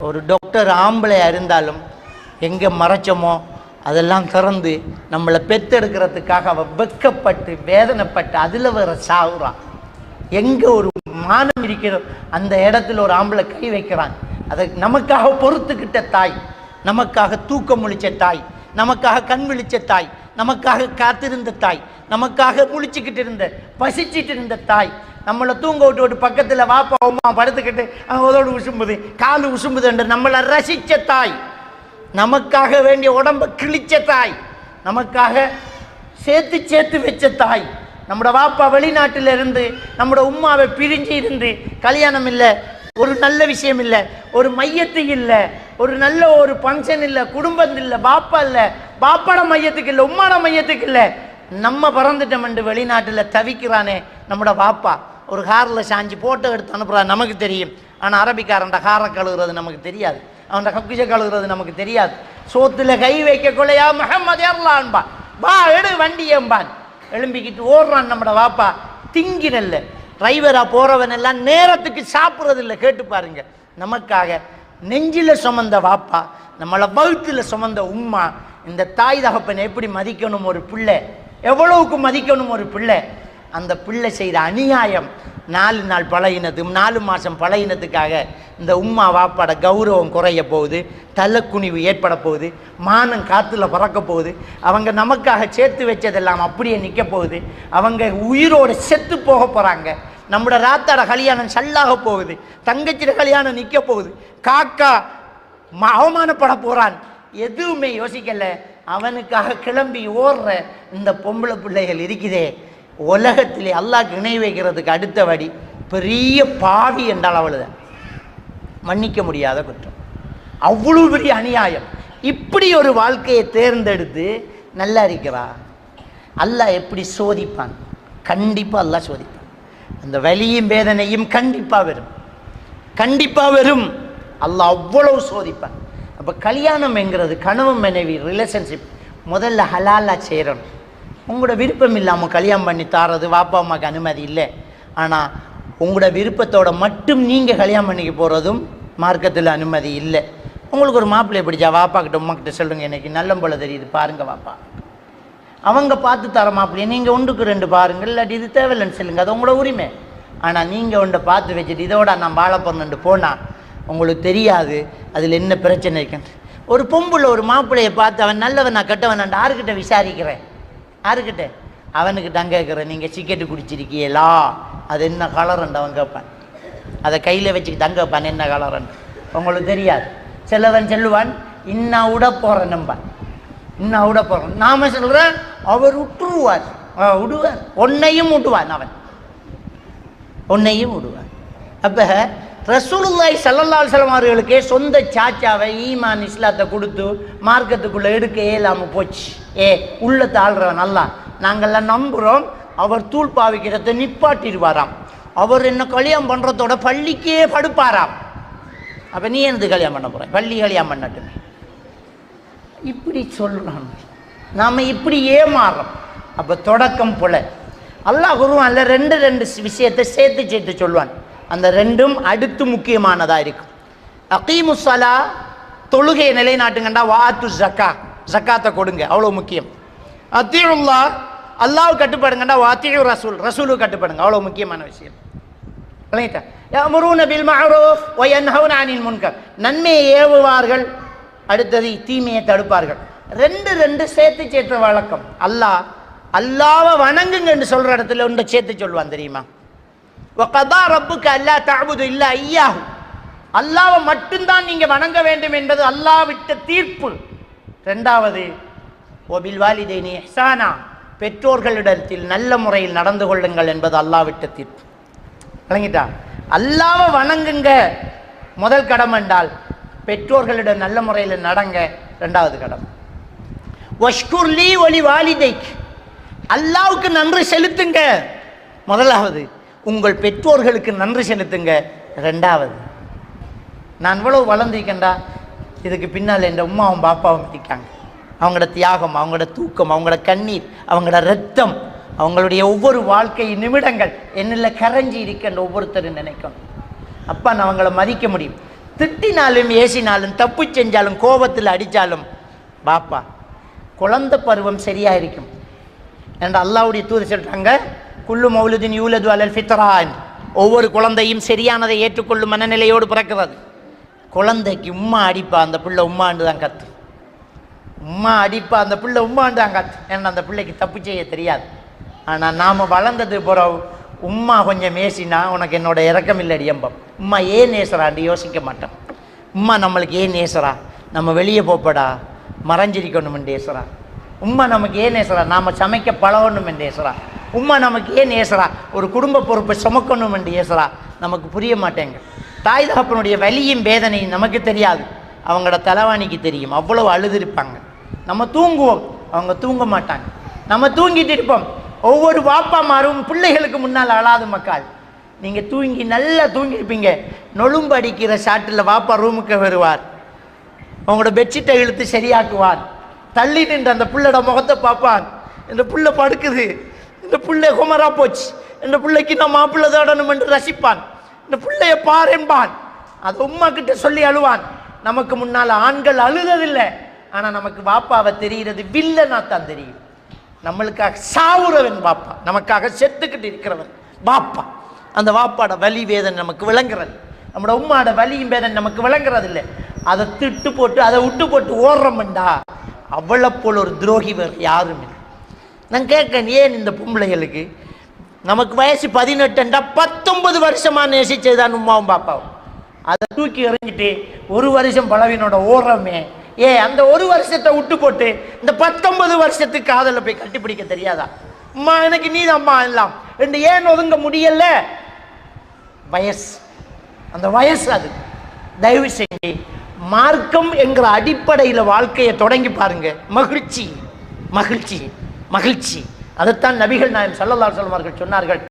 ஒரு டாக்டர் ஆம்பளையாக இருந்தாலும் எங்கே மறைச்சோமோ அதெல்லாம் திறந்து நம்மளை பெற்றெடுக்கிறதுக்காக அவள் வெக்கப்பட்டு வேதனைப்பட்டு அதில் வர சாகுறான். எங்கே ஒரு மானம் இருக்கிறோம் அந்த இடத்துல ஒரு ஆம்பளை கை வைக்கிறான். அதை நமக்காக பொறுத்துக்கிட்ட தாய், நமக்காக தூக்கம் முழிச்ச தாய், நமக்காக கண் விழிச்ச தாய், நமக்காக காத்திருந்த தாய், நமக்காக முழிச்சுக்கிட்டு இருந்த பசிச்சுட்டு இருந்த தாய், நம்மளை தூங்க விட்டு பக்கத்தில் வாப்பா அம்மா படுத்துக்கிட்டு அதோடு உசும்புது காலு உசும்புது என்று நம்மளை ரசித்த தாய், நமக்காக வேண்டிய உடம்பை கிழிச்ச தாய், நமக்காக சேர்த்து சேர்த்து வச்ச தாய், நம்மளோட வாப்பா வெளிநாட்டில் இருந்து நம்மளோட உம்மாவை பிரிஞ்சு இருந்து கல்யாணம் இல்லை, ஒரு நல்ல விஷயம் இல்லை, ஒரு மையத்து இல்லை, ஒரு நல்ல ஒரு ஃபங்க்ஷன் இல்லை, குடும்பம் இல்லை, பாப்பா இல்லை, பாப்பாட மையத்துக்கு இல்லை, உம்மாட மையத்துக்கு இல்லை, நம்ம பறந்துட்டோம் என்று வெளிநாட்டில் தவிக்கிறானே நம்மளோட பாப்பா. ஒரு காரில் சாஞ்சி போட்டோ எடுத்து அனுப்புகிறான், நமக்கு தெரியும். ஆனால் அரபிக்காரன்ட காரை கழுகுறது நமக்கு தெரியாது, அவன் கக்குஜை கழுகுறது நமக்கு தெரியாது. சோத்துல கை வைக்க கொள்ளையா முஹம்மது ஏறலான்பா, பா எடு வண்டியம்பான், எழும்பிக்கிட்டு ஓடுறான் நம்மளோட வாப்பா. திங்கினல்ல டிரைவராக போகிறவன் எல்லாம் நேரத்துக்கு சாப்பிட்றது இல்லை. கேட்டு பாருங்க, நமக்காக நெஞ்சில் சுமந்த வாப்பா, நம்மளை வகுத்தில் சுமந்த உம்மா, இந்த தாய் தகப்பனை எப்படி மதிக்கணும் ஒரு பிள்ளை, எவ்வளவுக்கு மதிக்கணும் ஒரு பிள்ளை. அந்த பிள்ளை செய்கிற அநியாயம் 4 நாள் பழகினது 4 மாதம் பழகினதுக்காக இந்த உம்மா வாப்பாட கௌரவம் குறைய போகுது, தலைக்குனிவு ஏற்பட போகுது, மானம் காற்றுல பறக்க போகுது, அவங்க நமக்காக சேர்த்து வச்சதெல்லாம் அப்படியே நிற்க போகுது, அவங்க உயிரோடு செத்து போக போகிறாங்க, நம்மளோட ராத்தாட கல்யாணம் சல்லாக போகுது, தங்கச்சிட கல்யாணம் நிற்க போகுது, காக்கா அவமானப்பட போகிறான். எதுவுமே யோசிக்கல. அவனுக்காக கிளம்பி ஓடுற இந்த பொம்பளை பிள்ளைகள் இருக்குதே, உலகத்திலே அல்லாஹ்க்கு இணை வைக்கிறதுக்கு அடுத்த வடி பெரிய பாவி என்றால் அவளுதான், மன்னிக்க முடியாத குற்றம், அவ்வளவு பெரிய அநியாயம். இப்படி ஒரு வாழ்க்கையை தேர்ந்தெடுத்து நல்லா இருக்கிறா, அல்லாஹ் எப்படி சோதிப்பான்? கண்டிப்பாக அல்லாஹ் சோதிப்பான். அந்த வலியும் வேதனையும் கண்டிப்பாக வரும், கண்டிப்பாக வரும். அல்லாஹ் அவ்வளவு சோதிப்பான். அப்போ கல்யாணம் என்கிறது கணவன் மனைவி ரிலேஷன்ஷிப் முதல்ல ஹலாலாக செய்கிறோம். உங்களோட விருப்பம் இல்லாமல் கல்யாணம் பண்ணி தாரது வாப்பா அம்மாவுக்கு அனுமதி இல்லை. ஆனால் உங்களோட விருப்பத்தோட மட்டும் நீங்கள் கல்யாணம் பண்ணிக்க போகிறதும் மார்க்கத்தில் அனுமதி இல்லை. உங்களுக்கு ஒரு மாப்பிள்ளை பிடிச்சா வாப்பா கிட்ட உமா கிட்ட சொல்லுங்கள், எனக்கு நல்ல போல தெரியுது பாருங்கள் வாப்பா, அவங்க பார்த்து தர மாப்பிள்ளையை நீங்கள் 1க்கு 2 பாருங்கள், இல்லாட்டி இது தேவையில்லைன்னு சொல்லுங்கள், அது உங்களோட உரிமை. ஆனால் நீங்கள் ஒன்றை பார்த்து வச்சுட்டு இதோட நான் வாழ போறேன்னு போனால் உங்களுக்கு தெரியாது அதில் என்ன பிரச்சனை இருக்குன்னு. ஒரு பொம்புல ஒரு மாப்பிள்ளையை பார்த்து அவன் நல்லவன் நான் கெட்டவன் நான் யாருக்கிட்ட விசாரிக்கிறேன், யாருக்கிட்ட? அவனுக்கு தங்க கேட்குறேன், நீங்கள் சிக்கெட்டு குடிச்சிருக்கீங்களா, அது என்ன கலருண்டு அவன் கேட்பான், அதை கையில் வச்சு தங்க வைப்பான், என்ன கலருண்டு உங்களுக்கு தெரியாது. செல்லவன் செல்லுவான், இன்னும் விட போகிறேன் நம்பான், இன்னும் விட போகிறேன். நாம சொல்கிறேன் அவர் விட்டுருவார், விடுவார், ஒன்னையும் விடுவான், அவன் ஒன்னையும் விடுவான். அப்போ ரசூலுல்லாஹி ஸல்லல்லாஹு அலைஹி வஸல்லம் அவர்களுக்கே சொந்த சாச்சாவை ஈமான் இஸ்லாத்தை கொடுத்து மார்க்கத்துக்குள்ளே எடுக்க இயலாமல் போச்சு. உள்ளத்தை ஆள்றவன் நல்லா, நாங்கள்லாம் நம்புகிறோம் அவர் தூள் பாவிக்கிறத நிப்பாட்டிடுவாராம், அவர் என்ன கல்யாணம் பண்ணுறதோட பள்ளிக்கே படுப்பாராம். அப்போ நீ என்னது கல்யாணம் பண்ண போகிறேன், பள்ளி கல்யாணம் பண்ணட்டுமே, இப்படி சொல்கிறான். நாம் இப்படி ஏமாறுறோம். அப்போ தொடக்கம் போல அல்லாஹ் குர்ஆன்ல 2 விஷயத்தை சேர்த்து சொல்லுவான். அந்த 2ம் அடுத்து முக்கியமானதாக இருக்கும். அகீமுஸ் ஸலா, தொழுகையை நிலைநாட்டுங்கண்டா, வாத்து ஜக்கா, ஜக்காத்தை கொடுங்க, அவ்வளோ முக்கியம். அத்தீஉல்லாஹ், அல்லாஹ் கட்டுப்படுங்கண்டா, வாத்தீஉ ரசூல், ரசூலுக்கு கட்டுப்படுங்க, அவ்வளோ முக்கியமான விஷயம். விளங்கிட்டா? யஅமுரூன பில் மஅரூஃப் வ யன்ஹவுன அனில் முன்கர், நன்மையை ஏவுவார்கள், அடுத்தது தீமையை தடுப்பார்கள். 2 சேர்த்து வழக்கம். அல்லாஹ்வை வணங்குங்கன்னு சொல்ற இடத்துல ஒன்றை சேர்த்து சொல்லுவான் தெரியுமா? வகதா ரப்புக அல்லா தஅபுது இல்லா இய்யாஹு, அல்லாஹ்வை மட்டும்தான் நீங்க வணங்க வேண்டும் என்பது அல்லாஹ் விட்ட தீர்ப்பு. 2வது வபில் வாலிதைனி இஹ்சானா, பெற்றோர்களிடத்தில் நல்ல முறையில் நடந்து கொள்ளுங்கள் என்பது அல்லாஹ் விட்ட தீர்ப்பு. விளங்கிட்டா? அல்லாஹ்வை வணங்குங்க முதல் கடமை என்றால், பெற்றோர்களிடம் நல்ல முறையில் நடங்க 2வது கடமை. வஷ்குர்லி வலி வாலிதைக், அல்லாஹ்வுக்கு நன்றி செலுத்துங்க முதலாவது, உங்கள் பெற்றோர்களுக்கு நன்றி செலுத்துங்க 2வது. நான் இவ்வளவு வளர்ந்திருக்கேன்டா, இதுக்கு பின்னால் என் உம்மாவும் பாப்பாவும் இருக்காங்க, அவங்களோட தியாகம், அவங்களோட தூக்கம், அவங்களோட கண்ணீர், அவங்களோட ரத்தம், அவங்களுடைய ஒவ்வொரு வாழ்க்கை நிமிடங்கள் என்னில் கரைஞ்சி இருக்கின்ற ஒவ்வொருத்தரும் நினைக்கணும். அப்பா நான் அவங்கள மதிக்க முடியும். திட்டினாலும் ஏசினாலும் தப்பு செஞ்சாலும் கோபத்தில் அடித்தாலும் பாப்பா குழந்தை பருவம் சரியா இருக்கும் என்று அல்லாஹ்வுடைய தூதர் சொல்றாங்க. குல்லு மௌலுதின் யூலது அலல் ஃபித்ரான், ஒவ்வொரு குழந்தையும் சரியானதை ஏற்றுக்கொள்ளும் மனநிலையோடு பிறக்கிறது. குழந்தைக்கு உம்மா அடிப்பா, அந்த பிள்ளை உம்மாண்டு தான் கத்து. உம்மா அடிப்பா, அந்த பிள்ளை உம்மாண்டு தான் கத்து. ஏன்னா அந்த பிள்ளைக்கு தப்பு செய்ய தெரியாது. ஆனால் நாம் வளர்ந்தது பிறகு உம்மா கொஞ்சம் மேசினா உனக்கு என்னோட இறக்கம் இல்லை அடியம்பம். உம்மா ஏன் நேசரான்னு யோசிக்க மாட்டோம். உம்மா நம்மளுக்கு ஏன் நேசரா, நம்ம வெளியே போப்படா மறைஞ்சிருக்கணும் என்றேசரா. உம்மா நமக்கு ஏன் நேசரா, நாம் சமைக்க பழகணும் என்றேசரா. உம்மா நமக்கு ஏன் ஏசரா, ஒரு குடும்ப பொறுப்பை சுமக்கணும் என்று ஏசரா. நமக்கு புரிய மாட்டேங்க. தாய் தகப்பனுடைய வலியும் வேதனையும் நமக்கு தெரியாது, அவங்களோட தலைவாணிக்கு தெரியும். அவ்வளவு அழுதுருப்பாங்க. நம்ம தூங்குவோம், அவங்க தூங்க மாட்டாங்க. நம்ம தூங்கிட்டு இருப்போம். ஒவ்வொரு வாப்பாமாரும் பிள்ளைகளுக்கு முன்னால் அழாது மக்கள். நீங்கள் தூங்கி நல்லா தூங்கியிருப்பீங்க. நொழும்பு அடிக்கிற ஷாட்டில் வாப்பா ரூமுக்கு வருவார், அவங்களோட பெட்ஷீட்டை இழுத்து சரியாக்குவான். தள்ளி நின்று அந்த பிள்ளையோட முகத்தை பார்ப்பான். இந்த பிள்ளை படுக்குது, இந்த பிள்ளை குமரா போச்சு, இந்த பிள்ளைக்கு நான் மாப்பிள்ளை தாடணும் என்று ரசிப்பான். இந்த பிள்ளைய பாரும்பான். அது உம்மா கிட்ட சொல்லி அழுவான். நமக்கு முன்னால் ஆண்கள் அழுததில்லை, ஆனால் நமக்கு பாப்பாவை தெரிகிறது வில்லனா தான் தெரியும். நம்மளுக்காக சாவுறவன் பாப்பா, நமக்காக செத்துக்கிட்டு இருக்கிறவன் பாப்பா. அந்த வாப்பாட வலி வேதனை நமக்கு விளங்குறது, நம்மளோட உம்மாட வலியும் வேதனை நமக்கு விளங்குறது இல்லை. அதை திட்டு போட்டு அதை விட்டு போட்டு ஓடுறோம்டா, அவளை போல் ஒரு துரோகி வேறு யாரும் இல்லை. நான் கேட்கேன், ஏன் இந்த பொம்பளைகளுக்கு நமக்கு வயசு 18 19 வருஷமா நேசிச்சதுதான் உம்மாவும் பாப்பாவும், அதை தூக்கி எறிஞ்சிட்டு ஒரு வருஷம் பலவீனோட ஓடுறோமே. அந்த ஒரு வருஷத்தை விட்டு போட்டு இந்த 19 வருஷத்துக்கு காதலை போய் கட்டிப்பிடிக்க தெரியாதா? அம்மா எனக்கு நீ அம்மா எல்லாம் ரெண்டு ஏன் ஒதுங்க முடியல? வயசு, அந்த வயசு. அது தயவு செஞ்சு மார்க்கம் என்கிற அடிப்படையில் வாழ்க்கையை தொடங்கி பாருங்க. மகிழ்ச்சி மகிழ்ச்சி மகிழ்ச்சி. அதைத்தான் நபிகள் நாயகம் ஸல்லல்லாஹு அலைஹி வஸல்லம் அவர்கள் சொன்னார்கள்.